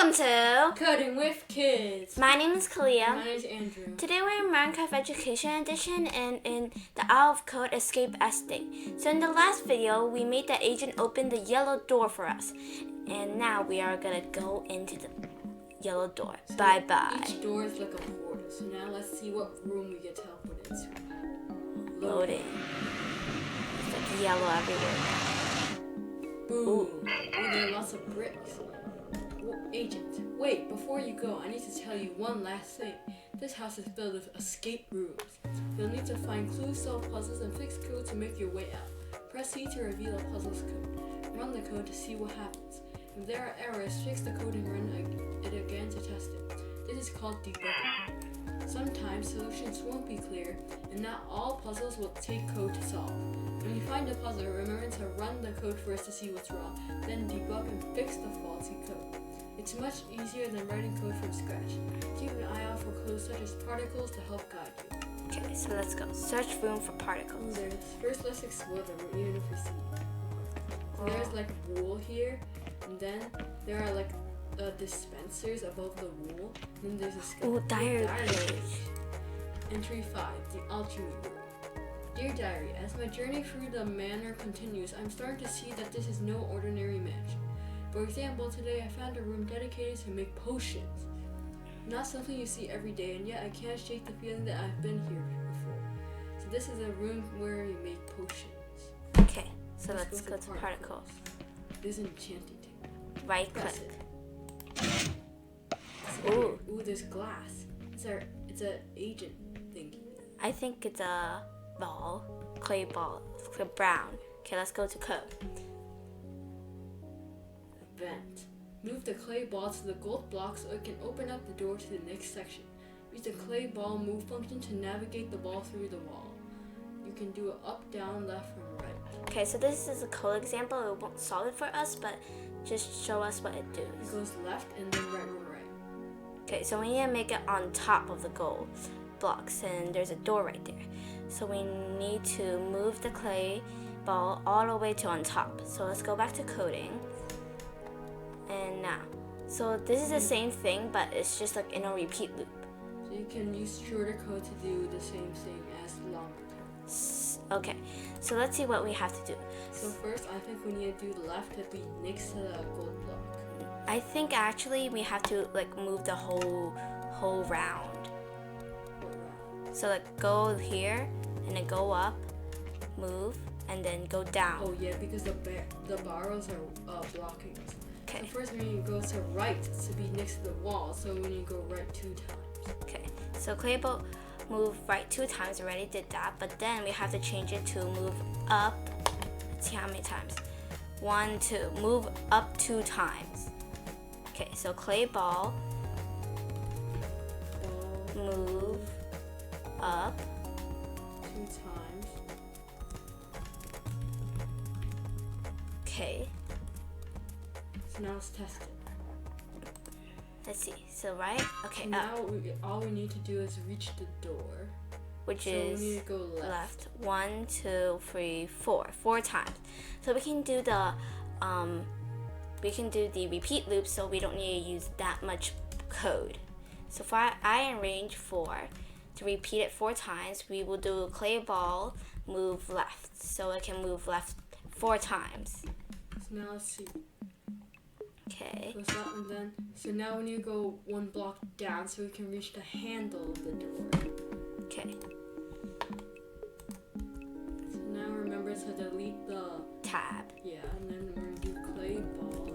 Welcome to Coding with Kids. My name is Kalia. My name is Andrew. Today we're in Minecraft Education Edition and in the Out of Code Escape Estate. So in the last video, we made the agent open the yellow door for us. And now we are going to go into the yellow door. So Bye-bye. Each door is like a portal. So now let's see what room we get teleported into. Loading. It's like yellow everywhere. Boom. Ooh, there are lots of bricks. Agent, wait, before you go, I need to tell you one last thing. This house is filled with escape rooms. You'll need to find clues, solve puzzles, and fix code to make your way out. Press C to reveal a puzzle's code. Run the code to see what happens. If there are errors, fix the code and run it again to test it. This is called debugging. Sometimes solutions won't be clear, and not all puzzles will take code to solve. When you find a puzzle, remember to run the code first to see what's wrong, then debug and fix the faulty code. It's much easier than writing code from scratch. Keep an eye out for clues such as particles to help guide you. Okay, so let's go. Search room for particles. First, let's explore the room, even if we see. So there's like wool here, and then there are like dispensers above the wool. And then there's a skeleton. Ooh, diary page. Entry 5, the Alchemy room. Dear Diary, as my journey through the manor continues, I'm starting to see that this is no ordinary mansion. For example, today I found a room dedicated to make potions. Not something you see every day, and yet I can't shake the feeling that I've been here before. So this is a room where you make potions. Okay, so let's go to particles. This is an enchanting table. Right Press click. it. Ooh, there's glass. It's an agent thingy. I think it's a ball, clay ball, it's brown. Okay, let's go to code. Vent. Move the clay ball to the gold block so it can open up the door to the next section. Use the clay ball move function to navigate the ball through the wall. You can do it up, down, left, and right. Okay, so this is a code example. It won't solve it for us, but just show us what it does. It goes left and then right and right. Okay, so we need to make it on top of the gold blocks, and there's a door right there. So we need to move the clay ball all the way to on top. So let's go back to coding. And now, so this is the same thing, but it's just like in a repeat loop. So you can use shorter code to do the same thing as longer code. Okay, so let's see what we have to do. So first, I think we need to do the left to be next to the gold block. I think actually we have to like move the whole round. So like go here and then go up, move, and then go down. Oh yeah, because the barrels are blocking us. Okay. So first we need to go to right to be next to the wall, so we need to go right 2 times. Okay, so clay ball move right 2 times, already did that, but then we have to change it to move up. Let's see how many times. 1, 2, move up 2 times. Okay, so clay ball, move up 2 times. Okay. So now let's test it. Let's see. So right? Okay, so now all we need to do is reach the door. Which so is we need to go left. 1, 2, 3, 4. 4 times. So we can do the repeat loop, so we don't need to use that much code. So for I arrange 4 to repeat it 4 times. We will do a clay ball move left, so it can move left 4 times. So now let's see. Okay. So now we need to go 1 block down so we can reach the handle of the door. Okay. So now remember to delete the Tab. Yeah, and then we're gonna do clay ball.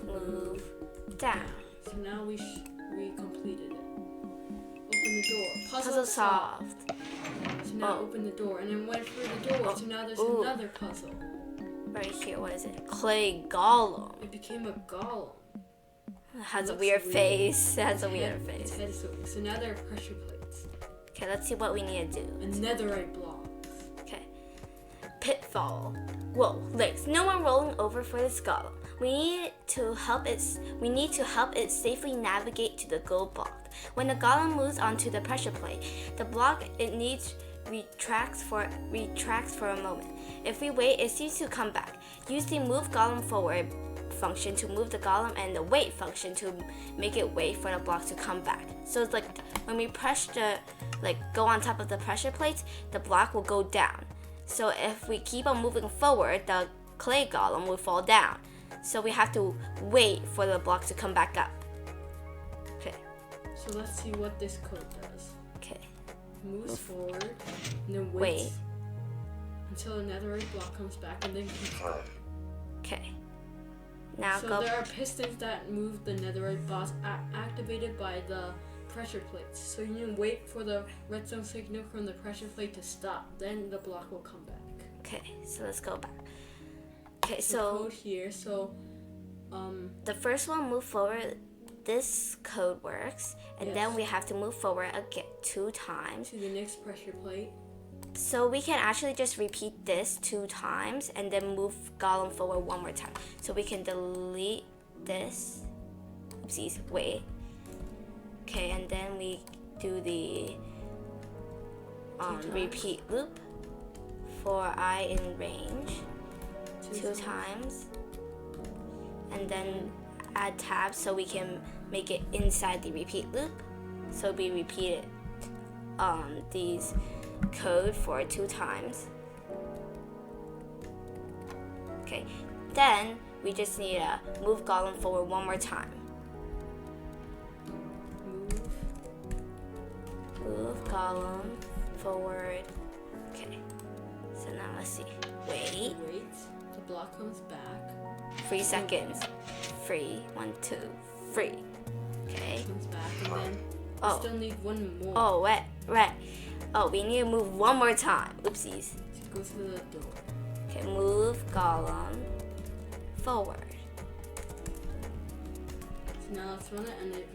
Move down. So now we completed it. Open the door. Puzzle solved. So now open the door and then went through the door. So now there's another puzzle. Right here, what is it? Clay golem. It became a golem. It has a weird face. It has a weird face. Its head is so now there are pressure plates. Okay, let's see what we need to do. And netherite blocks. Okay. Pitfall. Whoa, legs. No one rolling over for this golem. We need to help it safely navigate to the gold block. When the golem moves onto the pressure plate, the block it needs retracts for a moment. If we wait, it seems to come back. Use the move golem forward function to move the golem and the wait function to make it wait for the block to come back. So it's like when we press go on top of the pressure plates, the block will go down. So if we keep on moving forward, the clay golem will fall down. So we have to wait for the block to come back up. Okay. So let's see what this code does. Okay. Moves forward and then waits until the netherite block comes back and then keeps going. Okay. Now so there are pistons that move the netherite blocks activated by the pressure plates. So you need to wait for the redstone signal from the pressure plate to stop. Then the block will come back. Okay, so let's go back. Okay, so code here. So the first one, move forward. This code works, and then we have to move forward again 2 times to the next pressure plate. So we can actually just repeat this 2 times and then move golem forward 1 more time. So we can delete this. Oopsies, wait. Okay, and then we do the repeat loop for I in range 2 times. And then add tabs so we can make it inside the repeat loop. So we repeated these code for 2 times. Okay, then we just need to move golem forward 1 more time. Move golem forward. Okay, so now let's see. Wait. The block comes back. 3 seconds. 3, 1, 2, 3. Okay. Comes back and then we still need 1 more. Oh, right. Oh, we need to move 1 more time. Oopsies. Go to the door. Okay, move golem forward. So now let's run it and it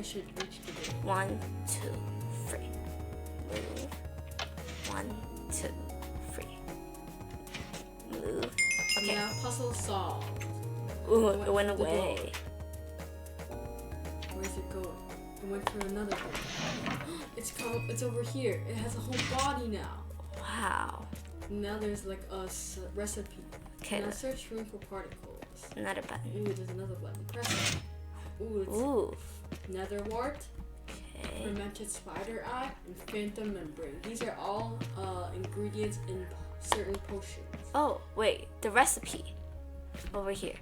should reach the door. 1, 2, 3. Move. 1, 2, 3. Move. Okay. Now puzzle solved. Ooh, it went away. Where's it going? It went for another door. It's over here. It has a whole body now. Wow. Now there's like a recipe. Okay. Now search room for particles. Another button. Ooh, there's another button. Press it. Ooh, it's nether wart, fermented spider eye, and phantom membrane. These are all ingredients in certain potions. Oh, wait. The recipe. Over here.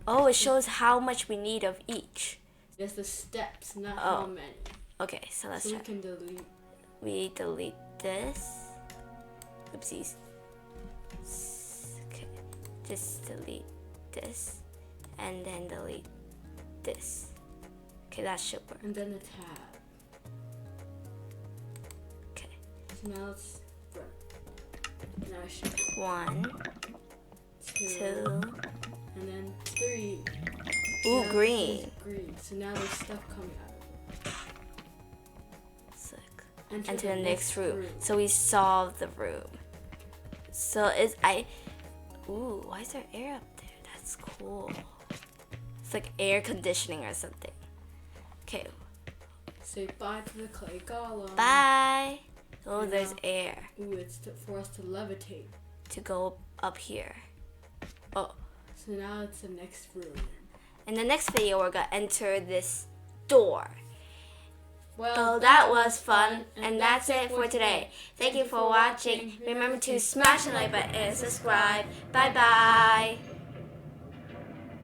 Oh, it shows how much we need of each. There's the steps, not how many. Okay, so let's try. We can delete. We delete this. Oopsies. Okay, just delete this, and then delete this. Okay, that should work. And then the tab. Okay. So now let's run. Now it should. 1, 2, and then 3. Ooh, now green. Green. So now there's stuff coming out of it. Sick. Enter the next room. So we solved the room. So ooh, why is there air up there? That's cool. It's like air conditioning or something. Okay. Say bye to the clay golem. Bye. Oh, there's air. Ooh, it's for us to levitate. To go up here. Oh. So now it's the next room. In the next video, we're going to enter this door. Well, that was fun, and that's it for today. Thank you for watching. Remember to smash the like button and subscribe. Bye-bye.